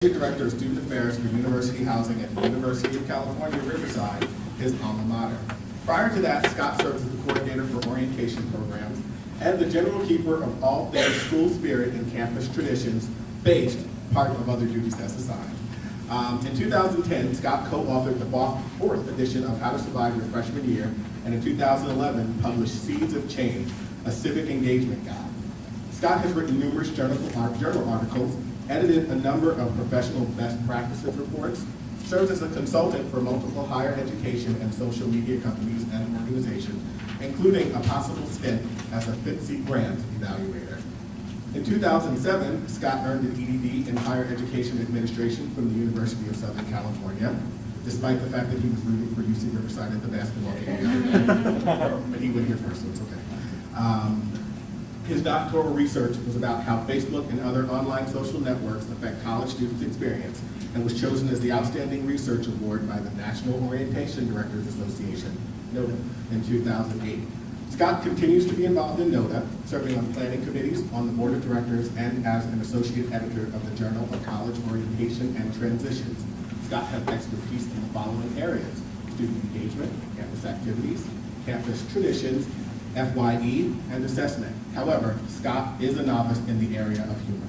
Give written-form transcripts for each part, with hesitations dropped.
Director of Student Affairs for University Housing at the University of California, Riverside, his alma mater. Prior to that, Scott served as the coordinator for orientation programs and the general keeper of all things school spirit and campus traditions, based part of other duties as assigned. In 2010, Scott co-authored the fourth edition of How to Survive Your Freshman Year, and in 2011 published Seeds of Change, a civic engagement guide. Scott has written numerous journal articles, edited a number of professional best practices reports, serves as a consultant for multiple higher education and social media companies and organizations, including a possible stint as a FITSE grant evaluator. In 2007, Scott earned an EDD in Higher Education Administration from the University of Southern California, despite the fact that he was rooting for UC Riverside at the basketball game. But he went here first, so it's okay. His doctoral research was about how Facebook and other online social networks affect college students' experience, and was chosen as the Outstanding Research Award by the National Orientation Directors Association, NODA, in 2008. Scott continues to be involved in NODA, serving on planning committees, on the board of directors, and as an associate editor of the Journal of College Orientation and Transitions. Scott has expertise in the following areas: student engagement, campus activities, campus traditions, FYE, and assessment. However, Scott is a novice in the area of humor.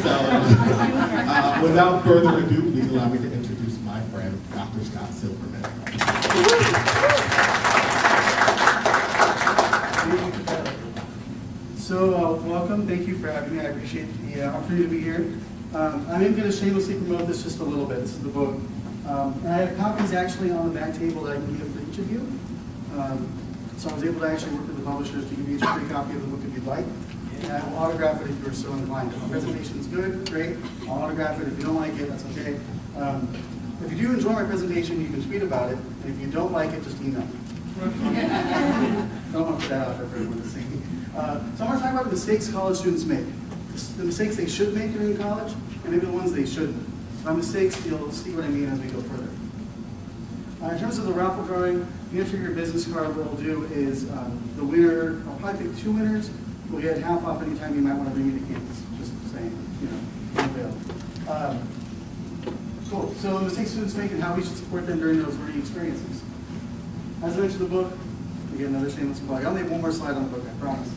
So, without further ado, please allow me to introduce my friend, Dr. Scott Silverman. So, welcome. Thank you for having me. I appreciate the opportunity to be here. I'm going to shamelessly promote this just a little bit. This is the book. And I have copies actually on the back table that I can give for each of you. So I was able to actually work with the publishers to give you each a free copy of the book if you'd like. And I will autograph it if you're so inclined. If the presentation is good, great. I'll autograph it. If you don't like it, that's okay. If you do enjoy my presentation, you can tweet about it. And if you don't like it, just email me. Don't want to put that out there for everyone to see. So I want to talk about the mistakes college students make. The mistakes they should make during college, and maybe the ones they shouldn't. By mistakes, you'll see what I mean as we go further. In terms of the raffle drawing, you enter your business card. What we'll do is the winner, I'll probably pick 2 winners. We'll get half off anytime you might want to bring me to campus. Just saying, available. Cool. So the mistakes students make and how we should support them during those learning experiences. As I mentioned in the book, again, another shameless plug. I'll make one more slide on the book, I promise.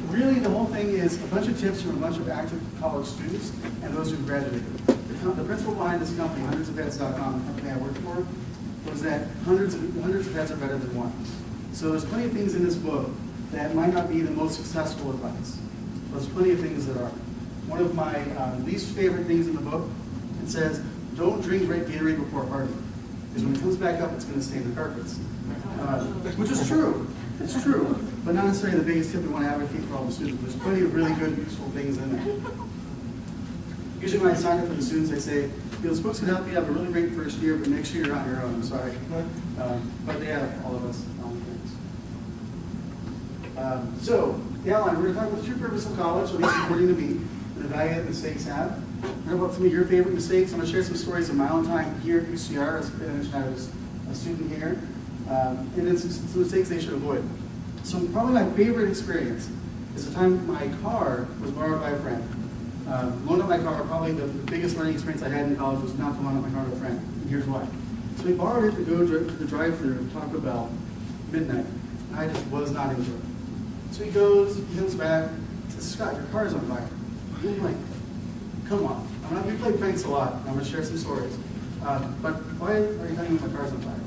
Really, the whole thing is a bunch of tips from a bunch of active college students and those who graduated. The principle behind this company, hunderdsofheads.com, the company I work for, was that hundreds of heads are better than one. So there's plenty of things in this book that might not be the most successful advice. But there's plenty of things that are. One of my least favorite things in the book, it says, don't drink red Gatorade before a party. Because when it comes back up, it's going to stain the carpets. Which is true. It's true. But not necessarily the biggest tip we want to advocate for all the students. There's plenty of really good, useful things in there. Usually when I sign up for the students, I say, this book's going to help you have a really great first year, but next year you're on your own. I'm sorry. But they have all of us on things. So, the outline, we're going to talk about the true purpose of college, at least according to me, and the value that mistakes have. Learn about some of your favorite mistakes. I'm going to share some stories of my own time here at UCR, as I was a student here, and then some mistakes they should avoid. So probably my favorite experience is the time my car was borrowed by a friend. Loaned out my car, probably the biggest learning experience I had in college was not to loan out my car to a friend. And here's why. So we borrowed it to go to the drive-thru of Taco Bell midnight. I just was not into it. So he comes back, says, Scott, your car's on fire. I'm like, come on. We play pranks a lot, and I'm going to share some stories. But why are you telling me my car's on fire?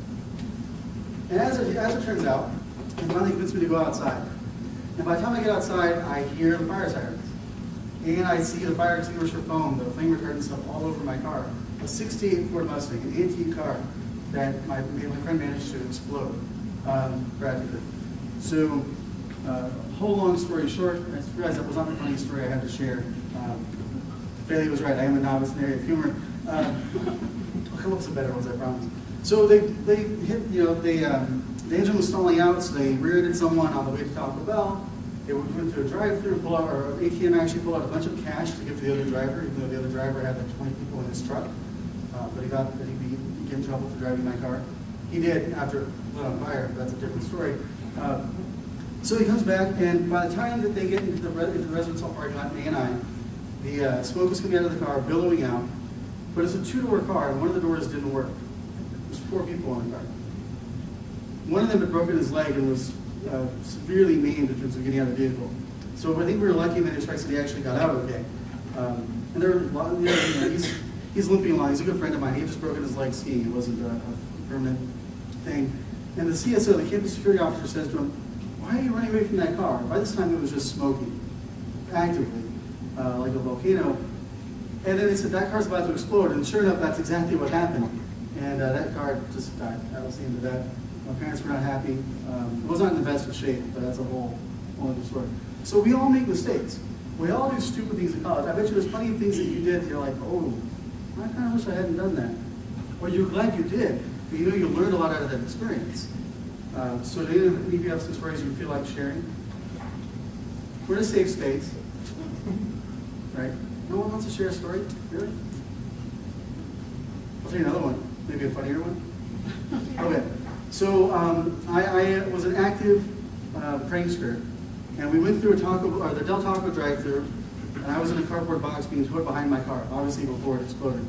And as it turns out, he finally convinced me to go outside. And by the time I get outside, I hear the fire sirens. And I see the fire extinguisher foam, the flame retardant stuff all over my car. A 68 Ford Mustang, an antique car that my friend managed to explode practically. So, whole long story short, I realized that was not the funny story I had to share. Bailey was right, I am a novice in the area of humor. I'll come up with some better ones, I promise. So they hit, the engine was stalling out, so they rear-ended someone on the way to Taco Bell. They went to a drive-thru, or ATM actually pulled out a bunch of cash to give to the other driver, even though the other driver had like 20 people in his truck. But he got that he'd get in trouble for driving my car. He did after it lit on fire, but that's a different story. So he comes back, and by the time that they get into the residence hall parking lot, May and I, the smoke is coming out of the car, billowing out. But it's a two-door car, and one of the doors didn't work. There's 4 people in the car. One of them had broken his leg and was severely maimed in terms of getting out of the vehicle. So I think we were lucky in many respects that he actually got out okay. And there were a lot of, he's limping along. He's a good friend of mine. He had just broken his leg skiing. It wasn't a permanent thing. And the CSO, the campus security officer, says to him, "Why are you running away from that car?" By this time, it was just smoking, actively, like a volcano. And then they said, "That car's about to explode." And sure enough, that's exactly what happened. And that car just died. That was the end of that. My parents were not happy. It was not in the best of shape, but that's a whole other story. So we all make mistakes. We all do stupid things in college. I bet you there's plenty of things that you did that you're like, "Oh, I kind of wish I hadn't done that." Or you're glad you did, but you know you learned a lot out of that experience. So do any of you have some stories you feel like sharing? We're in a safe space, right? No one wants to share a story? Really? I'll tell you another one, maybe a funnier one. Okay, so I was an active prankster, and we went through the Del Taco drive-thru, and I was in a cardboard box being towed behind my car, obviously before it exploded.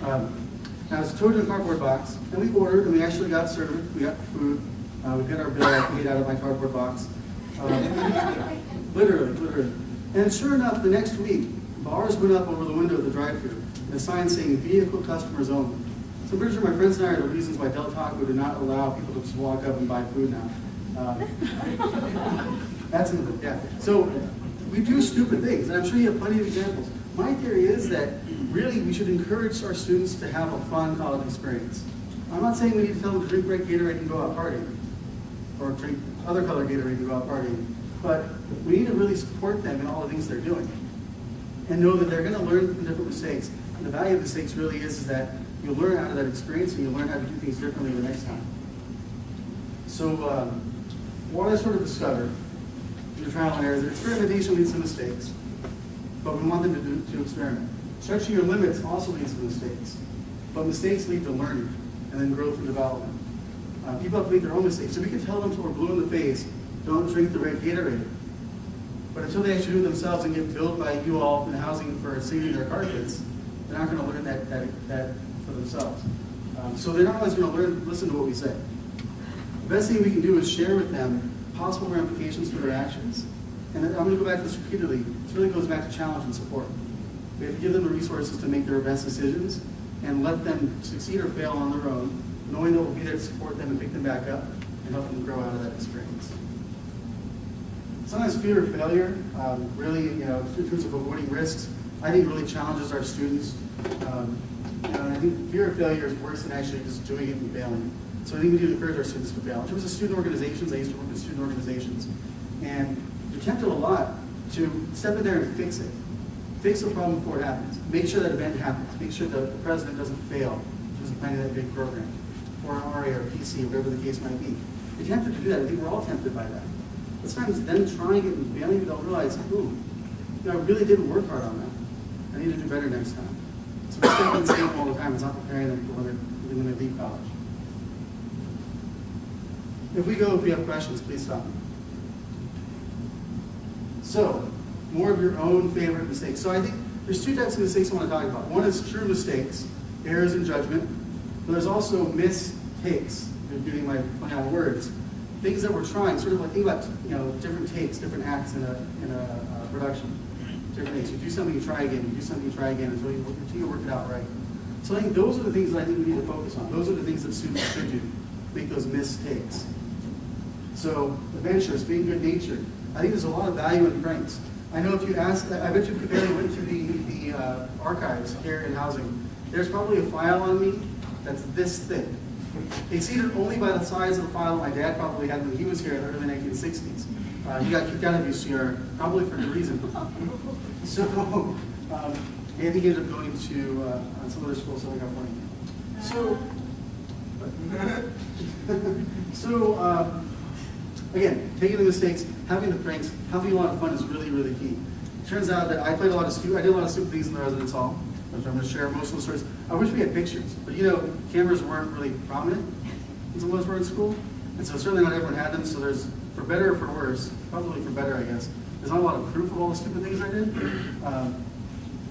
I was towed in a cardboard box, and we ordered, and we actually got served. We got food. We got our bill. I paid out of my cardboard box. Literally. And sure enough, the next week, bars went up over the window of the drive-thru, and a sign saying "Vehicle Customers Only." So I'm pretty sure my friends and I are the reasons why Del Taco did not allow people to just walk up and buy food now. That's in the, yeah. So we do stupid things, and I'm sure you have plenty of examples. My theory is that really we should encourage our students to have a fun college experience. I'm not saying we need to tell them to drink red Gatorade and go out partying, or drink other color Gatorade and go out partying, but we need to really support them in all the things they're doing, and know that they're going to learn from different mistakes. And the value of mistakes really is that you'll learn out of that experience, and you'll learn how to do things differently the next time. So what I sort of discovered through trial and error is that experimentation leads to mistakes, but we want them to experiment. Stretching your limits also leads to mistakes, but mistakes lead to learning and then growth and development. People have to make their own mistakes. So we can tell them till we're blue in the face, "Don't drink the red Gatorade." But until they actually do it themselves and get billed by you all in housing for saving their carpets, they're not going to learn that for themselves. So they're not always going to listen to what we say. The best thing we can do is share with them possible ramifications for their actions. And then I'm going to go back to this repeatedly. This really goes back to challenge and support. We have to give them the resources to make their best decisions and let them succeed or fail on their own, knowing that we'll be there to support them and pick them back up and help them grow out of that experience. Sometimes fear of failure, really, in terms of avoiding risks, I think really challenges our students. And I think fear of failure is worse than actually just doing it and failing. So I think we need to encourage our students to fail. In terms of student organizations, I used to work with student organizations, and you're tempted a lot to step in there and fix it. Fix the problem before it happens. Make sure that event happens. Make sure the president doesn't fail in terms of planning that big program, or an RA or PC, whatever the case might be. You're tempted to do that. I think we're all tempted by that. But sometimes them trying it and failing, you don't realize, ooh, I really didn't work hard on that. I need to do better next time. So we're staying the same all the time. It's not preparing them for when they leave college. If we have questions, please stop me. So, more of your own favorite mistakes. So I think there's 2 types of mistakes I want to talk about. One is true mistakes, errors in judgment. But there's also mistakes. You're getting my play on words. Things that we're trying, sort of like think about different takes, different acts in a production. Different things. You do something, you try again. You do something, you try again until you work it out right. So I think those are the things that I think we need to focus on. Those are the things that students should do. Make those mistakes. So adventurous, being good-natured. I think there's a lot of value in pranks. I know if you ask, I bet you if you barely went to the archives here in housing, there's probably a file on me that's this thick. Exceeded only by the size of the file my dad probably had when he was here in the early 1960s. He got kicked out of UCR, probably for good reason. So, and he ended up going to some other school in Southern California. Again, taking the mistakes, having the pranks, having a lot of fun is really, really key. It turns out that I did a lot of stupid things in the residence hall, which I'm going to share most of the stories. I wish we had pictures, but cameras weren't really prominent in some of us were in school, and so certainly not everyone had them. So there's for better or for worse, probably for better, I guess, there's not a lot of proof of all the stupid things I did.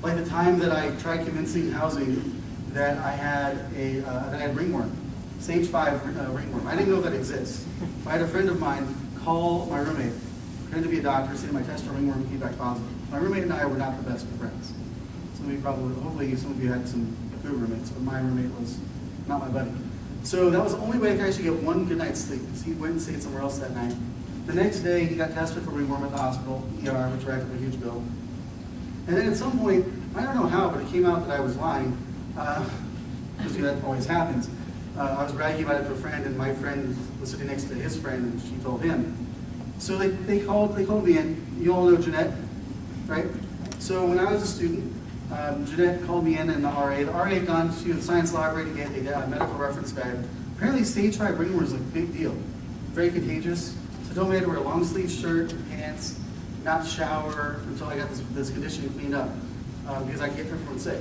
Like the time that I tried convincing housing that I had ringworm, stage 5 ringworm. I didn't know that exists. I had a friend of mine call my roommate, pretend to be a doctor, say my test for ringworm came back positive. My roommate and I were not the best of friends. Hopefully some of you had some good roommates, but my roommate was not my buddy. So that was the only way I could actually get one good night's sleep, because he went and stayed somewhere else that night. The next day, he got tested for ringworm at the hospital, ER, which racked up a huge bill. And then at some point, I don't know how, but it came out that I was lying, because that always happens. I was bragging about it to a friend, and my friend was sitting next to his friend, and she told him. So they called me in. You all know Jeanette, right? So when I was a student, Jeanette called me in, and the RA had gone to the science library to get a medical reference guide. Apparently stage 5 ringworm is a big deal, very contagious. So told me I had to wear a long sleeve shirt, pants, not shower until I got this condition cleaned up, because I get everyone sick.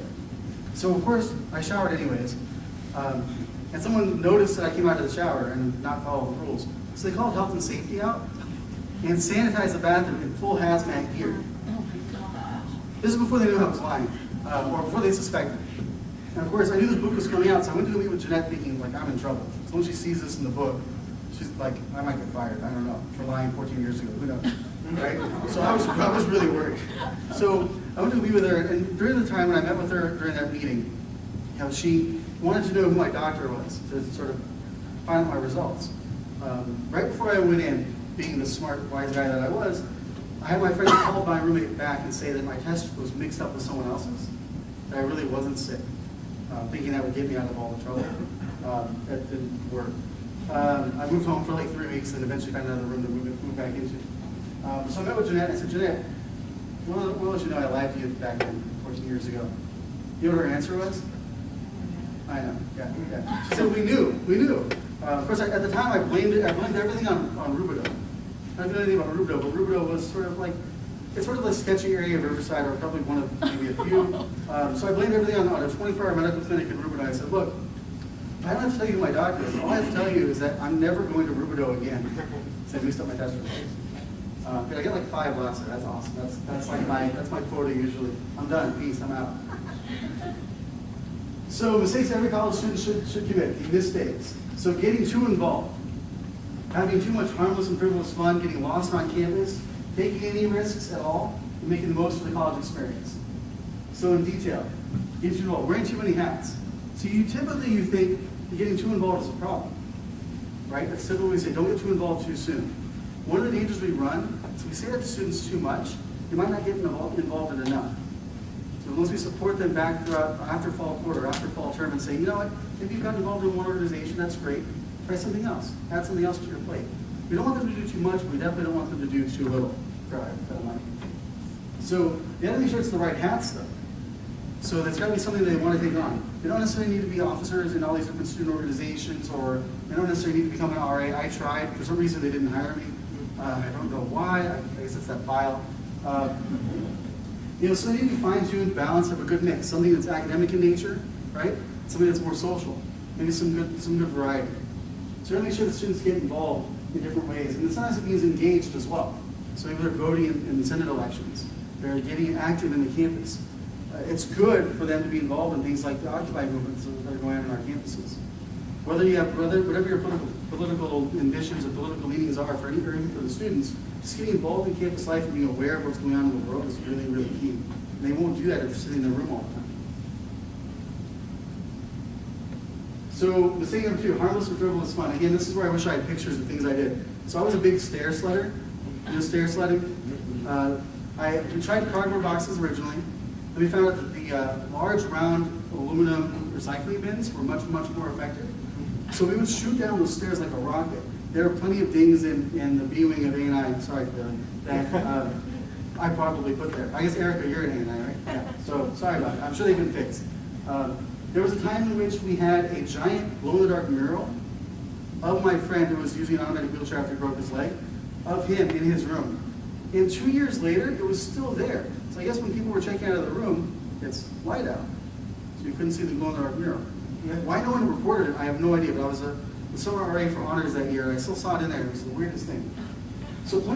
So of course, I showered anyways. And someone noticed that I came out of the shower and not followed the rules. So they called health and safety out and sanitized the bathroom in full hazmat gear. This is before they knew I was lying, or before they suspected. And of course, I knew this book was coming out, so I went to go meet with Jeanette thinking, like, I'm in trouble. So when she sees this in the book, she's like, I might get fired, I don't know, for lying 14 years ago, who knows, right? So I was really worried. So I went to meet with her, and during the time when I met with her during that meeting, she wanted to know who my doctor was, to sort of find out my results. Right before I went in, being the smart, wise guy that I was, I had my friend call my roommate back and say that my test was mixed up with someone else's, that I really wasn't sick, thinking that would get me out of all the trouble. That didn't work. I moved home for like 3 weeks and eventually found another room to move back into. So I met with Jeanette and I said, Jeanette, we'll let you know I lied to you back then, 14 years ago. You know what her answer was? I know, yeah. She said, we knew. Of course, at the time I blamed everything on Rubidoux. I don't know anything about Rubidoux, but Rubidoux was sort of like, it's sort of a sketchy area of Riverside, or probably one of maybe a few. So I blamed everything on a 24-hour medical clinic in Rubidoux. I said, look, I don't have to tell you who my doctor is. All I have to tell you is that I'm never going to Rubidoux again. So I mixed up my test results. I get like 5 last year. That's awesome. That's my quota usually. I'm done. Peace. I'm out. So mistakes every college student should commit, the mistakes. So getting too involved, having too much harmless and frivolous fun, getting lost on campus, taking any risks at all, and making the most of the college experience. So in detail, getting too involved, wearing too many hats. So you typically think getting too involved is a problem, right? That's typically we say, don't get too involved too soon. One of the dangers we run is we say that to students too much, they might not get involved in enough. So once we support them back throughout after fall quarter, after fall term, and say, you know what, if you've gotten involved in one organization, that's great. Try something else. Add something else to your plate. We don't want them to do too much, but we definitely don't want them to do too little for our money. So they have to make sure it's the right hats, though. So that's got to be something that they want to take on. They don't necessarily need to be officers in all these different student organizations, or they don't necessarily need to become an RA. I tried. For some reason, they didn't hire me. I don't know why. I guess it's that file. So they need to be fine-tuned, balance, have a good mix. Something that's academic in nature, right? Something that's more social. Maybe some good variety. So make sure the students get involved in different ways. And sometimes it means engaged as well. So maybe they're voting in Senate elections. They're getting active in the campus. It's good for them to be involved in things like the Occupy movements that are going on in our campuses. Whatever your political ambitions or political leanings are for even for the students, just getting involved in campus life and being aware of what's going on in the world is really, really key. And they won't do that if they're sitting in their room all the time. So the thing number 2, harmless and frivolous fun. Again, this is where I wish I had pictures of things I did. So I was a big stair sledder. You know stair sledding? We tried cardboard boxes originally. Then we found out that the large round aluminum recycling bins were much, much more effective. So we would shoot down those stairs like a rocket. There are plenty of dings in the B wing of A&I, sorry, that I probably put there. I guess, Erica, you're in A&I, right? Yeah. So sorry about it. I'm sure they've been fixed. There was a time in which we had a giant glow-in-the-dark mural of my friend who was using an automatic wheelchair after he broke his leg, of him in his room. And 2 years later, it was still there. So I guess when people were checking out of the room, it's light out. So you couldn't see the glow-in-the-dark mural. Why no one reported it, I have no idea, but I was a summer RA for honors that year, and I still saw it in there. It was the weirdest thing. So